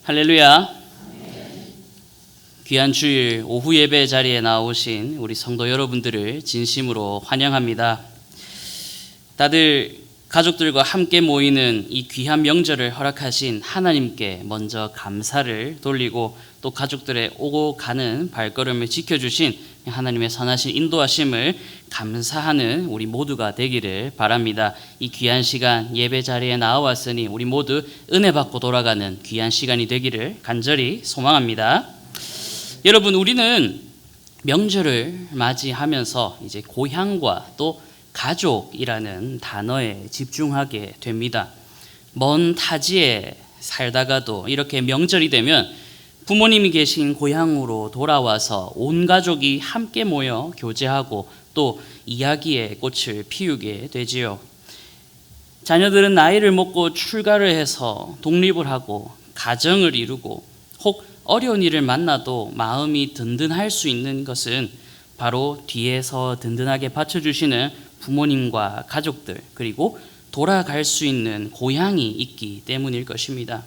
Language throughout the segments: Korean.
할렐루야. 귀한 주일 오후 예배 자리에 나오신 우리 성도 여러분들을 진심으로 환영합니다. 다들 가족들과 함께 모이는 이 귀한 명절을 허락하신 하나님께 먼저 감사를 돌리고 또 가족들의 오고 가는 발걸음을 지켜주신 하나님의 선하신 인도하심을 감사하는 우리 모두가 되기를 바랍니다. 이 귀한 시간 예배 자리에 나와왔으니 우리 모두 은혜 받고 돌아가는 귀한 시간이 되기를 간절히 소망합니다. 여러분, 우리는 명절을 맞이하면서 이제 고향과 또 가족이라는 단어에 집중하게 됩니다. 먼 타지에 살다가도 이렇게 명절이 되면 부모님이 계신 고향으로 돌아와서 온 가족이 함께 모여 교제하고 또 이야기의 꽃을 피우게 되지요. 자녀들은 나이를 먹고 출가를 해서 독립을 하고 가정을 이루고 혹 어려운 일을 만나도 마음이 든든할 수 있는 것은 바로 뒤에서 든든하게 받쳐주시는 부모님과 가족들, 그리고 돌아갈 수 있는 고향이 있기 때문일 것입니다.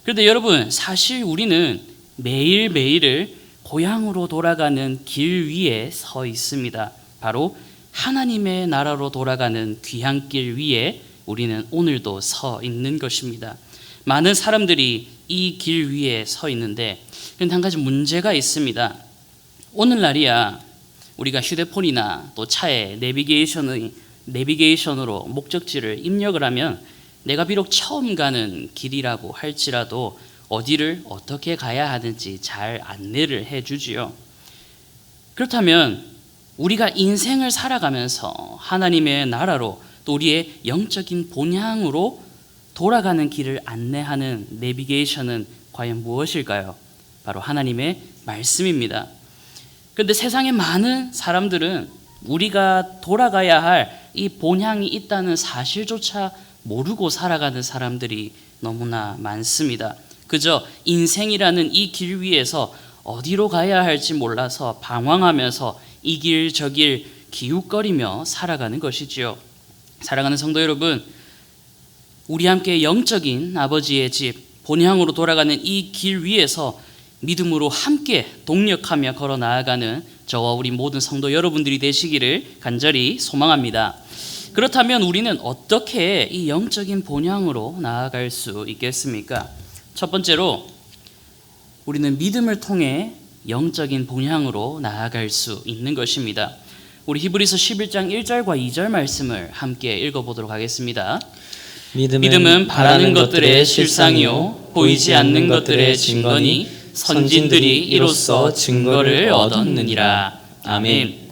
그런데 여러분, 사실 우리는 매일매일을 고향으로 돌아가는 길 위에 서 있습니다. 바로 하나님의 나라로 돌아가는 귀한 길 위에 우리는 오늘도 서 있는 것입니다. 많은 사람들이 이 길 위에 서 있는데, 그런데 한 가지 문제가 있습니다. 오늘날이야 우리가 휴대폰이나 또 차에 내비게이션으로 목적지를 입력을 하면 내가 비록 처음 가는 길이라고 할지라도 어디를 어떻게 가야 하는지 잘 안내를 해주지요. 그렇다면 우리가 인생을 살아가면서 하나님의 나라로 또 우리의 영적인 본향으로 돌아가는 길을 안내하는 내비게이션은 과연 무엇일까요? 바로 하나님의 말씀입니다. 그런데 세상의 많은 사람들은 우리가 돌아가야 할 이 본향이 있다는 사실조차 모르고 살아가는 사람들이 너무나 많습니다. 그저 인생이라는 이 길 위에서 어디로 가야 할지 몰라서 방황하면서 이 길 저 길 기웃거리며 살아가는 것이지요. 사랑하는 성도 여러분, 우리 함께 영적인 아버지의 집 본향으로 돌아가는 이 길 위에서 믿음으로 함께 동력하며 걸어 나아가는 저와 우리 모든 성도 여러분들이 되시기를 간절히 소망합니다. 그렇다면 우리는 어떻게 이 영적인 본향으로 나아갈 수 있겠습니까? 첫 번째로 우리는 믿음을 통해 영적인 본향으로 나아갈 수 있는 것입니다. 우리 히브리서 11장 1절과 2절 말씀을 함께 읽어보도록 하겠습니다. 믿음은 바라는 것들의 실상이요 보이지 않는 것들의 증거니 선진들이 이로써 증거를 얻었느니라. 아멘.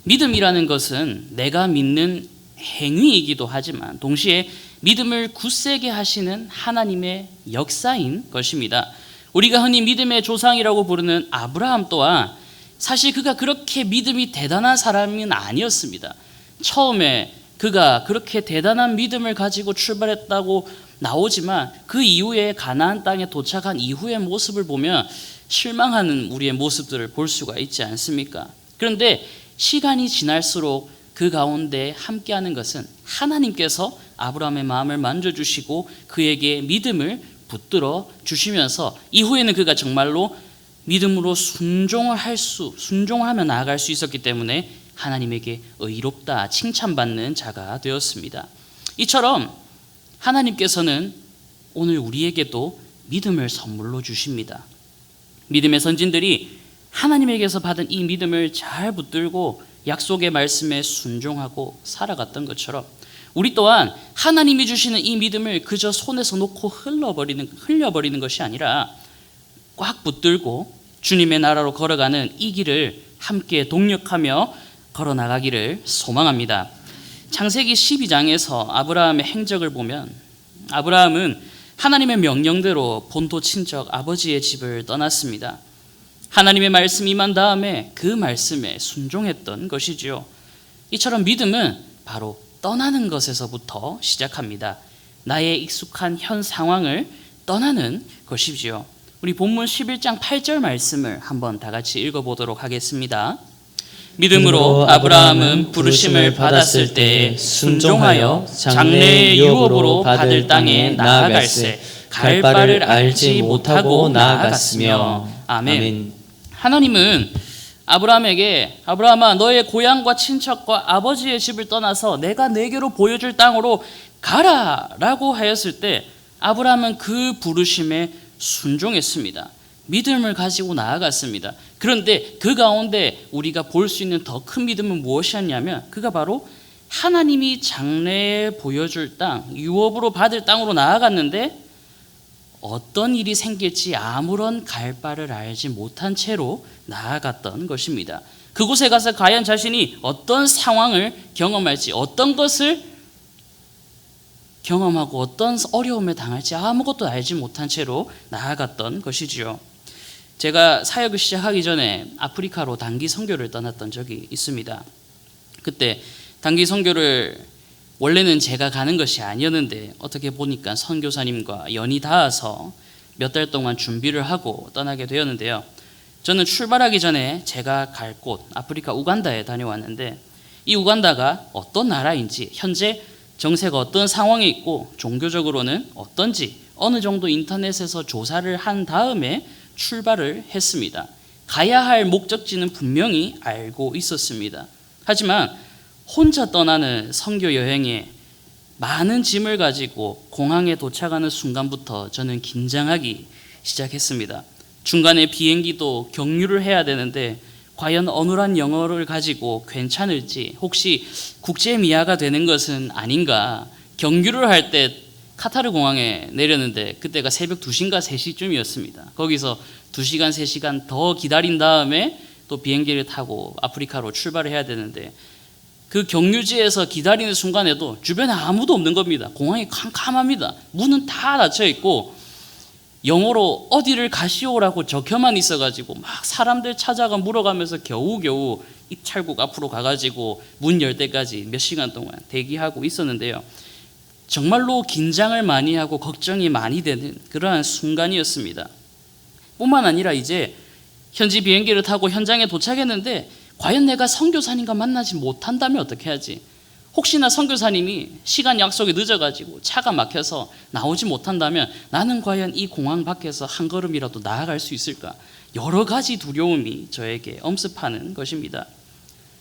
믿음이라는 것은 내가 믿는 행위이기도 하지만 동시에 믿음을 굳세게 하시는 하나님의 역사인 것입니다. 우리가 흔히 믿음의 조상이라고 부르는 아브라함 또한 사실 그가 그렇게 믿음이 대단한 사람은 아니었습니다. 처음에 그가 그렇게 대단한 믿음을 가지고 출발했다고 나오지만 그 이후에 가나안 땅에 도착한 이후의 모습을 보면 실망하는 우리의 모습들을 볼 수가 있지 않습니까? 그런데 시간이 지날수록 그 가운데 함께하는 것은 하나님께서 아브라함의 마음을 만져주시고 그에게 믿음을 붙들어 주시면서 이후에는 그가 정말로 믿음으로 순종하며 나아갈 수 있었기 때문에 하나님에게 의롭다 칭찬받는 자가 되었습니다. 이처럼 하나님께서는 오늘 우리에게도 믿음을 선물로 주십니다. 믿음의 선진들이 하나님에게서 받은 이 믿음을 잘 붙들고 약속의 말씀에 순종하고 살아갔던 것처럼 우리 또한 하나님이 주시는 이 믿음을 그저 손에서 놓고 흘려버리는 것이 아니라 꽉 붙들고 주님의 나라로 걸어가는 이 길을 함께 동력하며 걸어나가기를 소망합니다. 창세기 12장에서 아브라함의 행적을 보면 아브라함은 하나님의 명령대로 본토 친척 아버지의 집을 떠났습니다. 하나님의 말씀이 임한 다음에 그 말씀에 순종했던 것이지요. 이처럼 믿음은 바로 떠나는 것에서부터 시작합니다. 나의 익숙한 현 상황을 떠나는 것이지요. 우리 본문 11장 8절 말씀을 한번 다 같이 읽어보도록 하겠습니다. 믿음으로 아브라함은 부르심을 받았을 때에 순종하여 장래의 유업으로 받을 땅에 나아갈새 갈 바를 알지 못하고 나아갔으며. 아멘. 하나님은 아브라함에게 아브라함아 너의 고향과 친척과 아버지의 집을 떠나서 내가 내게로 보여줄 땅으로 가라 라고 하였을 때 아브라함은 그 부르심에 순종했습니다. 믿음을 가지고 나아갔습니다. 그런데 그 가운데 우리가 볼 수 있는 더 큰 믿음은 무엇이었냐면 그가 바로 하나님이 장래에 보여줄 땅, 유업으로 받을 땅으로 나아갔는데 어떤 일이 생길지 아무런 갈 바를 알지 못한 채로 나아갔던 것입니다. 그곳에 가서 과연 자신이 어떤 상황을 경험할지, 어떤 것을 경험하고 어떤 어려움에 당할지 아무것도 알지 못한 채로 나아갔던 것이지요. 제가 사역을 시작하기 전에 아프리카로 단기 선교를 떠났던 적이 있습니다. 그때 단기 선교를 원래는 제가 가는 것이 아니었는데 어떻게 보니까 선교사님과 연이 닿아서 몇 달 동안 준비를 하고 떠나게 되었는데요. 저는 출발하기 전에 제가 갈 곳 아프리카 우간다에 다녀왔는데 이 우간다가 어떤 나라인지 현재 정세가 어떤 상황에 있고 종교적으로는 어떤지 어느 정도 인터넷에서 조사를 한 다음에 출발을 했습니다. 가야 할 목적지는 분명히 알고 있었습니다. 하지만 혼자 떠나는 선교 여행에 많은 짐을 가지고 공항에 도착하는 순간부터 저는 긴장하기 시작했습니다. 중간에 비행기도 경유를 해야 되는데 과연 어눌한 영어를 가지고 괜찮을지, 혹시 국제 미아가 되는 것은 아닌가. 경유를 할 때 카타르 공항에 내렸는데 그때가 새벽 2시인가 3시쯤이었습니다. 거기서 2시간 3시간 더 기다린 다음에 또 비행기를 타고 아프리카로 출발을 해야 되는데 그 경유지에서 기다리는 순간에도 주변에 아무도 없는 겁니다. 공항이 캄캄합니다. 문은 다 닫혀 있고 영어로 어디를 가시오라고 적혀만 있어가지고 막 사람들 찾아가 물어가면서 겨우겨우 입찰국 앞으로 가가지고 문 열 때까지 몇 시간 동안 대기하고 있었는데요. 정말로 긴장을 많이 하고 걱정이 많이 되는 그러한 순간이었습니다. 뿐만 아니라 이제 현지 비행기를 타고 현장에 도착했는데 과연 내가 선교사님과 만나지 못한다면 어떻게 하지? 혹시나 선교사님이 시간 약속이 늦어가지고 차가 막혀서 나오지 못한다면 나는 과연 이 공항 밖에서 한 걸음이라도 나아갈 수 있을까? 여러 가지 두려움이 저에게 엄습하는 것입니다.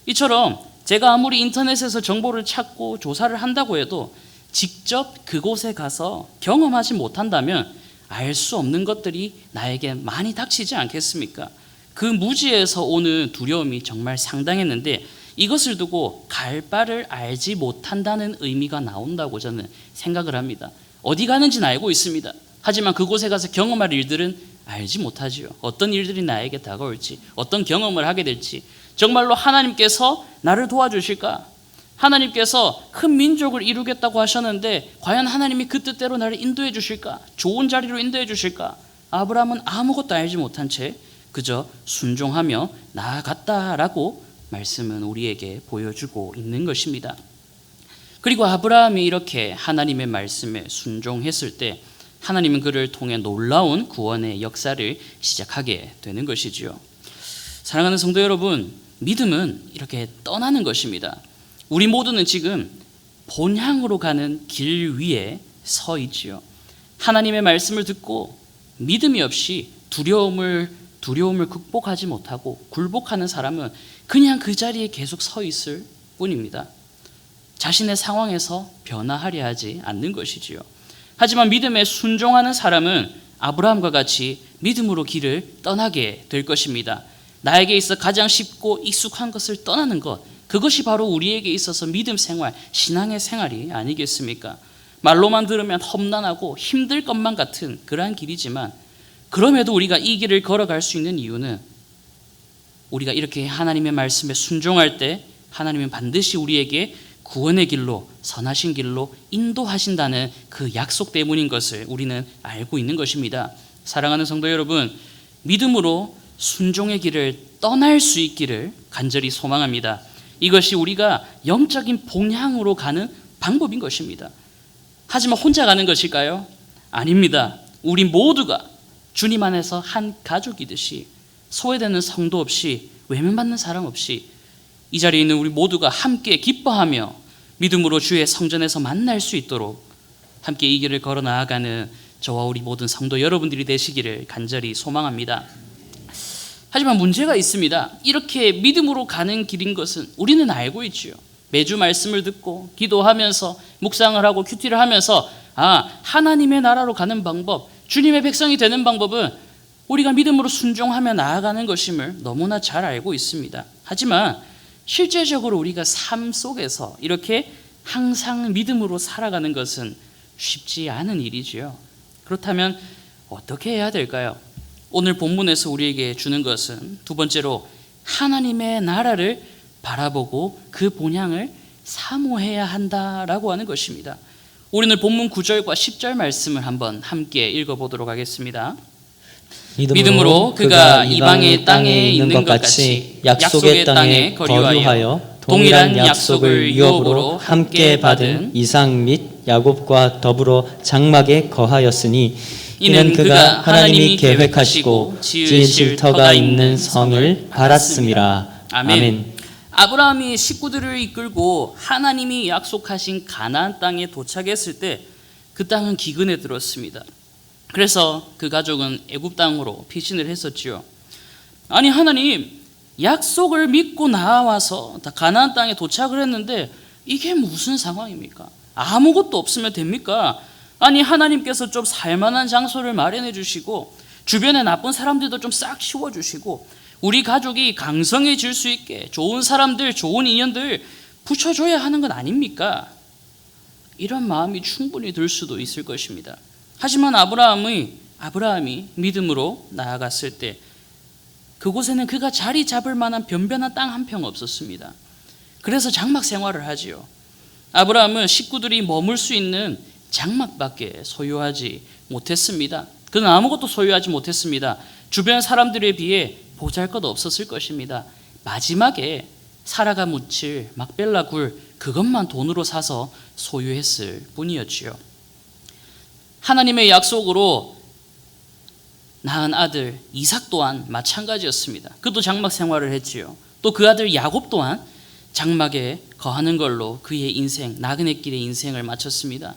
이처럼 제가 아무리 인터넷에서 정보를 찾고 조사를 한다고 해도 직접 그곳에 가서 경험하지 못한다면 알 수 없는 것들이 나에게 많이 닥치지 않겠습니까? 그 무지에서 오는 두려움이 정말 상당했는데 이것을 두고 갈 바를 알지 못한다는 의미가 나온다고 저는 생각을 합니다. 어디 가는지는 알고 있습니다. 하지만 그곳에 가서 경험할 일들은 알지 못하지요. 어떤 일들이 나에게 다가올지, 어떤 경험을 하게 될지, 정말로 하나님께서 나를 도와주실까? 하나님께서 큰 민족을 이루겠다고 하셨는데 과연 하나님이 그 뜻대로 나를 인도해 주실까? 좋은 자리로 인도해 주실까? 아브라함은 아무것도 알지 못한 채 그저 순종하며 나아갔다라고 말씀은 우리에게 보여주고 있는 것입니다. 그리고 아브라함이 이렇게 하나님의 말씀에 순종했을 때 하나님은 그를 통해 놀라운 구원의 역사를 시작하게 되는 것이지요. 사랑하는 성도 여러분, 믿음은 이렇게 떠나는 것입니다. 우리 모두는 지금 본향으로 가는 길 위에 서 있지요. 하나님의 말씀을 듣고 믿음이 없이 두려움을 극복하지 못하고 굴복하는 사람은 그냥 그 자리에 계속 서 있을 뿐입니다. 자신의 상황에서 변화하려 하지 않는 것이지요. 하지만 믿음에 순종하는 사람은 아브라함과 같이 믿음으로 길을 떠나게 될 것입니다. 나에게 있어 가장 쉽고 익숙한 것을 떠나는 것, 그것이 바로 우리에게 있어서 믿음 생활, 신앙의 생활이 아니겠습니까? 말로만 들으면 험난하고 힘들 것만 같은 그러한 길이지만 그럼에도 우리가 이 길을 걸어갈 수 있는 이유는 우리가 이렇게 하나님의 말씀에 순종할 때 하나님은 반드시 우리에게 구원의 길로, 선하신 길로 인도하신다는 그 약속 때문인 것을 우리는 알고 있는 것입니다. 사랑하는 성도 여러분, 믿음으로 순종의 길을 떠날 수 있기를 간절히 소망합니다. 이것이 우리가 영적인 본향으로 가는 방법인 것입니다. 하지만 혼자 가는 것일까요? 아닙니다. 우리 모두가 주님 안에서 한 가족이듯이 소외되는 성도 없이 외면받는 사람 없이 이 자리에 있는 우리 모두가 함께 기뻐하며 믿음으로 주의 성전에서 만날 수 있도록 함께 이 길을 걸어 나아가는 저와 우리 모든 성도 여러분들이 되시기를 간절히 소망합니다. 하지만 문제가 있습니다. 이렇게 믿음으로 가는 길인 것은 우리는 알고 있지요. 매주 말씀을 듣고 기도하면서 묵상을 하고 큐티를 하면서 하나님의 나라로 가는 방법, 주님의 백성이 되는 방법은 우리가 믿음으로 순종하며 나아가는 것임을 너무나 잘 알고 있습니다. 하지만 실제적으로 우리가 삶 속에서 이렇게 항상 믿음으로 살아가는 것은 쉽지 않은 일이지요. 그렇다면 어떻게 해야 될까요? 오늘 본문에서 우리에게 주는 것은 두 번째로 하나님의 나라를 바라보고 그 본향을 사모해야 한다라고 하는 것입니다. 우리는 본문 9절과 10절 말씀을 한번 함께 읽어보도록 하겠습니다. 믿음으로 그가 이방의 땅에 있는 것 같이 약속의 땅에 거류하여 동일한 약속을 유업으로 함께 받은 이삭 및 야곱과 더불어 장막에 거하였으니 이는 그가 하나님이 계획하시고 지으실 터가 있는 성을 바랐음이라. 아멘. 아브라함이 식구들을 이끌고 하나님이 약속하신 가나안 땅에 도착했을 때 그 땅은 기근에 들었습니다. 그래서 그 가족은 애굽 땅으로 피신을 했었지요. 아니 하나님, 약속을 믿고 나와서 가나안 땅에 도착을 했는데 이게 무슨 상황입니까? 아무것도 없으면 됩니까? 아니 하나님께서 좀 살만한 장소를 마련해 주시고 주변에 나쁜 사람들도 좀 싹 치워주시고 우리 가족이 강성해질 수 있게 좋은 사람들, 좋은 인연들 붙여줘야 하는 건 아닙니까? 이런 마음이 충분히 들 수도 있을 것입니다. 하지만 아브라함이 믿음으로 나아갔을 때 그곳에는 그가 자리 잡을 만한 변변한 땅 한 평 없었습니다. 그래서 장막 생활을 하지요. 아브라함은 식구들이 머물 수 있는 장막밖에 소유하지 못했습니다. 그는 아무것도 소유하지 못했습니다. 주변 사람들에 비해 보잘것 없었을 것입니다. 마지막에 사라가 묻힐 막벨라 굴 그것만 돈으로 사서 소유했을 뿐이었지요. 하나님의 약속으로 낳은 아들 이삭 또한 마찬가지였습니다. 그도 장막 생활을 했지요. 또 그 아들 야곱 또한 장막에 거하는 걸로 그의 인생, 나그네 길의 인생을 마쳤습니다.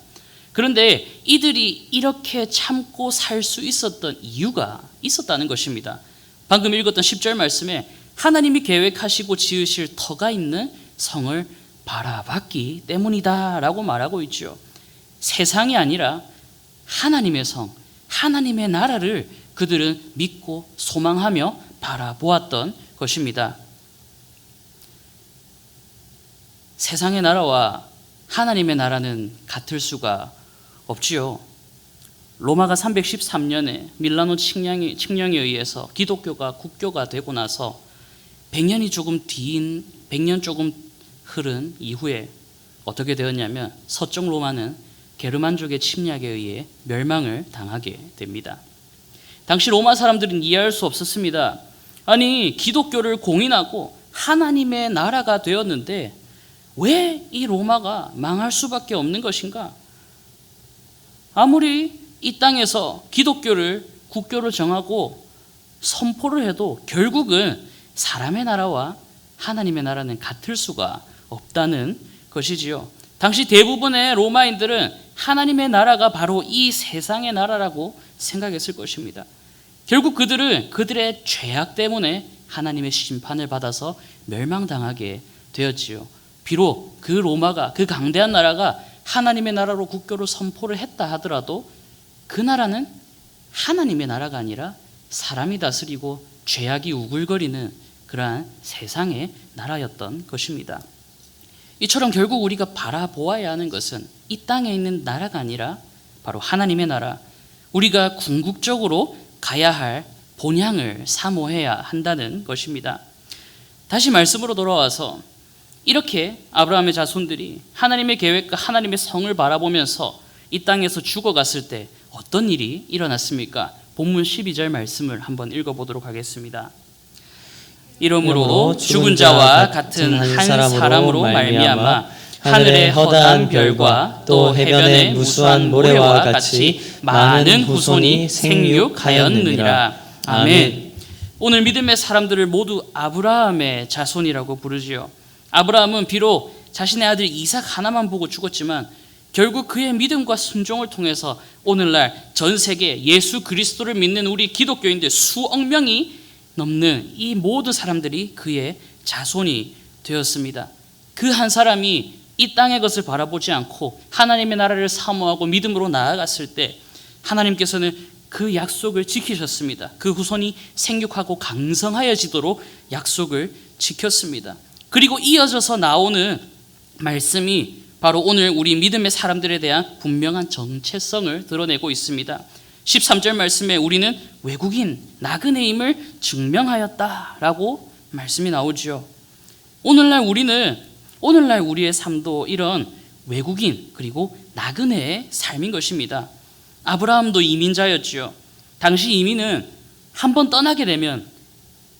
그런데 이들이 이렇게 참고 살 수 있었던 이유가 있었다는 것입니다. 방금 읽었던 10절 말씀에 하나님이 계획하시고 지으실 터가 있는 성을 바라봤기 때문이다 라고 말하고 있죠. 세상이 아니라 하나님의 성, 하나님의 나라를 그들은 믿고 소망하며 바라보았던 것입니다. 세상의 나라와 하나님의 나라는 같을 수가 없지요. 로마가 313년에 밀라노 칙령에 의해서 기독교가 국교가 되고 나서 100년 조금 흐른 이후에 어떻게 되었냐면 서쪽 로마는 게르만족의 침략에 의해 멸망을 당하게 됩니다. 당시 로마 사람들은 이해할 수 없었습니다. 아니 기독교를 공인하고 하나님의 나라가 되었는데 왜 이 로마가 망할 수밖에 없는 것인가? 아무리 이 땅에서 기독교를 국교로 정하고 선포를 해도 결국은 사람의 나라와 하나님의 나라는 같을 수가 없다는 것이지요. 당시 대부분의 로마인들은 하나님의 나라가 바로 이 세상의 나라라고 생각했을 것입니다. 결국 그들은 그들의 죄악 때문에 하나님의 심판을 받아서 멸망당하게 되었지요. 비록 그 로마가, 그 강대한 나라가 하나님의 나라로 국교로 선포를 했다 하더라도 그 나라는 하나님의 나라가 아니라 사람이 다스리고 죄악이 우글거리는 그러한 세상의 나라였던 것입니다. 이처럼 결국 우리가 바라보아야 하는 것은 이 땅에 있는 나라가 아니라 바로 하나님의 나라, 우리가 궁극적으로 가야 할 본향을 사모해야 한다는 것입니다. 다시 말씀으로 돌아와서 이렇게 아브라함의 자손들이 하나님의 계획과 하나님의 성을 바라보면서 이 땅에서 죽어갔을 때 어떤 일이 일어났습니까? 본문 12절 말씀을 한번 읽어보도록 하겠습니다. 이러므로 죽은 자와 같은 한 사람으로 말미암아 하늘의 허다한 별과 또 해변의 무수한 모래와 같이 많은 후손이 생육하였느니라. 아멘. 오늘 믿음의 사람들을 모두 아브라함의 자손이라고 부르지요. 아브라함은 비록 자신의 아들 이삭 하나만 보고 죽었지만 결국 그의 믿음과 순종을 통해서 오늘날 전 세계 예수 그리스도를 믿는 우리 기독교인들 수억 명이 넘는 이 모든 사람들이 그의 자손이 되었습니다. 그 한 사람이 이 땅의 것을 바라보지 않고 하나님의 나라를 사모하고 믿음으로 나아갔을 때 하나님께서는 그 약속을 지키셨습니다. 그 후손이 생육하고 강성하여지도록 약속을 지켰습니다. 그리고 이어져서 나오는 말씀이 바로 오늘 우리 믿음의 사람들에 대한 분명한 정체성을 드러내고 있습니다. 13절 말씀에 우리는 외국인 나그네임을 증명하였다라고 말씀이 나오죠. 오늘날 우리의 삶도 이런 외국인 그리고 나그네의 삶인 것입니다. 아브라함도 이민자였지요. 당시 이민은 한번 떠나게 되면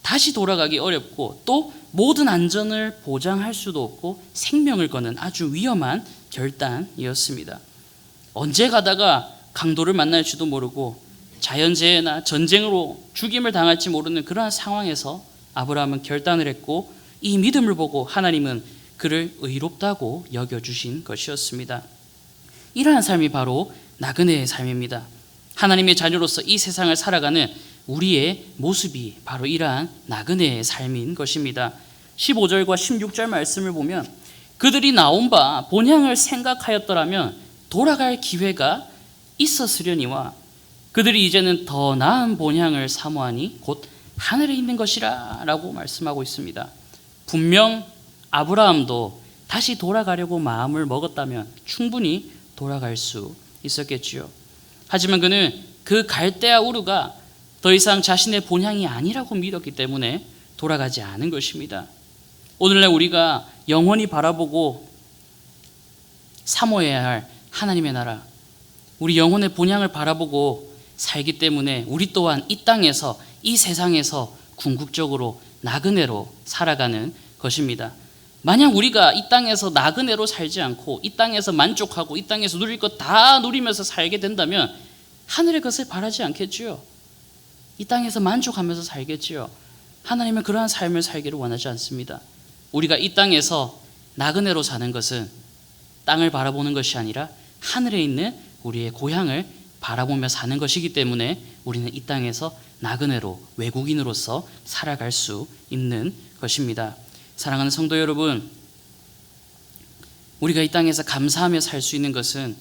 다시 돌아가기 어렵고 또 모든 안전을 보장할 수도 없고 생명을 거는 아주 위험한 결단이었습니다. 언제 가다가 강도를 만날지도 모르고 자연재해나 전쟁으로 죽임을 당할지 모르는 그러한 상황에서 아브라함은 결단을 했고 이 믿음을 보고 하나님은 그를 의롭다고 여겨주신 것이었습니다. 이러한 삶이 바로 나그네의 삶입니다. 하나님의 자녀로서 이 세상을 살아가는 우리의 모습이 바로 이러한 나그네의 삶인 것입니다. 15절과 16절 말씀을 보면 그들이 나온 바 본향을 생각하였더라면 돌아갈 기회가 있었으려니와 그들이 이제는 더 나은 본향을 사모하니 곧 하늘에 있는 것이라 라고 말씀하고 있습니다. 분명 아브라함도 다시 돌아가려고 마음을 먹었다면 충분히 돌아갈 수 있었겠지요. 하지만 그는 그 갈대아 우르가 더 이상 자신의 본향이 아니라고 믿었기 때문에 돌아가지 않은 것입니다. 오늘날 우리가 영원히 바라보고 사모해야 할 하나님의 나라, 우리 영혼의 본향을 바라보고 살기 때문에 우리 또한 이 땅에서 이 세상에서 궁극적으로 나그네로 살아가는 것입니다. 만약 우리가 이 땅에서 나그네로 살지 않고 이 땅에서 만족하고 이 땅에서 누릴 것 다 누리면서 살게 된다면 하늘의 것을 바라지 않겠지요. 이 땅에서 만족하면서 살겠지요. 하나님은 그러한 삶을 살기를 원하지 않습니다. 우리가 이 땅에서 나그네로 사는 것은 땅을 바라보는 것이 아니라 하늘에 있는 우리의 고향을 바라보며 사는 것이기 때문에 우리는 이 땅에서 나그네로 외국인으로서 살아갈 수 있는 것입니다. 사랑하는 성도 여러분, 우리가 이 땅에서 감사하며 살 수 있는 것은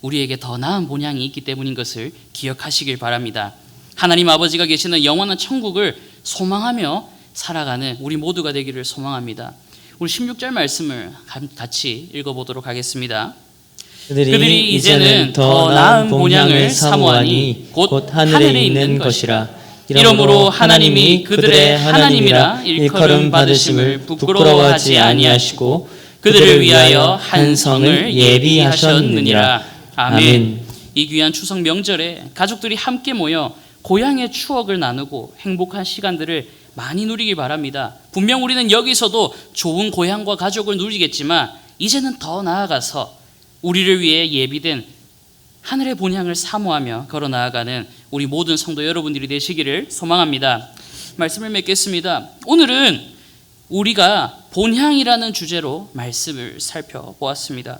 우리에게 더 나은 본향이 있기 때문인 것을 기억하시길 바랍니다. 하나님 아버지가 계시는 영원한 천국을 소망하며 살아가는 우리 모두가 되기를 소망합니다. 우리 16절 말씀을 같이 읽어보도록 하겠습니다. 그들이 이제는 더 나은 본향을 사모하니 곧 하늘에 있는 것이라. 이러므로 하나님이 그들의 하나님이라 일컬음 받으심을 부끄러워하지 아니하시고 그들을 위하여 한 성을 예비하셨느니라. 아멘. 이 귀한 추석 명절에 가족들이 함께 모여 고향의 추억을 나누고 행복한 시간들을 많이 누리길 바랍니다. 분명 우리는 여기서도 좋은 고향과 가족을 누리겠지만 이제는 더 나아가서 우리를 위해 예비된 하늘의 본향을 사모하며 걸어 나아가는 우리 모든 성도 여러분들이 되시기를 소망합니다. 말씀을 맺겠습니다. 오늘은 우리가 본향이라는 주제로 말씀을 살펴보았습니다.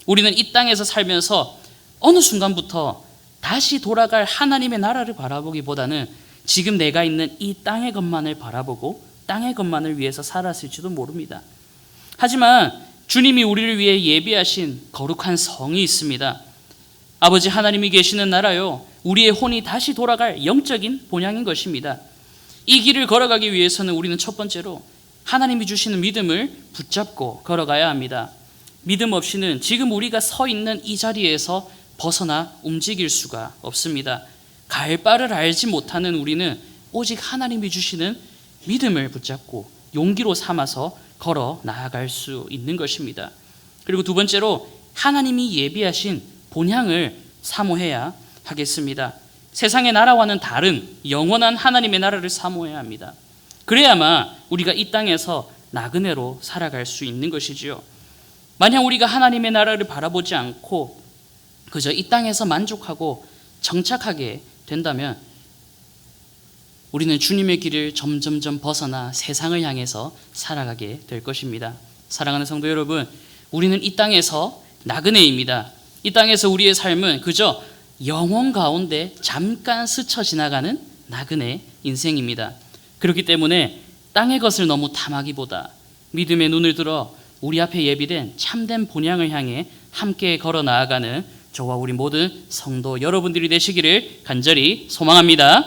우리는 이 땅에서 살면서 어느 순간부터 다시 돌아갈 하나님의 나라를 바라보기보다는 지금 내가 있는 이 땅의 것만을 바라보고 땅의 것만을 위해서 살았을지도 모릅니다. 하지만 주님이 우리를 위해 예비하신 거룩한 성이 있습니다. 아버지 하나님이 계시는 나라요, 우리의 혼이 다시 돌아갈 영적인 본향인 것입니다. 이 길을 걸어가기 위해서는 우리는 첫 번째로 하나님이 주시는 믿음을 붙잡고 걸어가야 합니다. 믿음 없이는 지금 우리가 서 있는 이 자리에서 벗어나 움직일 수가 없습니다. 갈 바를 알지 못하는 우리는 오직 하나님이 주시는 믿음을 붙잡고 용기로 삼아서 걸어 나아갈 수 있는 것입니다. 그리고 두 번째로 하나님이 예비하신 본향을 사모해야 하겠습니다. 세상의 나라와는 다른 영원한 하나님의 나라를 사모해야 합니다. 그래야만 우리가 이 땅에서 나그네로 살아갈 수 있는 것이지요. 만약 우리가 하나님의 나라를 바라보지 않고 그저 이 땅에서 만족하고 정착하게 된다면 우리는 주님의 길을 점점점 벗어나 세상을 향해서 살아가게 될 것입니다. 사랑하는 성도 여러분, 우리는 이 땅에서 나그네입니다. 이 땅에서 우리의 삶은 그저 영혼 가운데 잠깐 스쳐 지나가는 나그네 인생입니다. 그렇기 때문에 땅의 것을 너무 탐하기보다 믿음의 눈을 들어 우리 앞에 예비된 참된 본향을 향해 함께 걸어 나아가는 저와 우리 모든 성도 여러분들이 되시기를 간절히 소망합니다.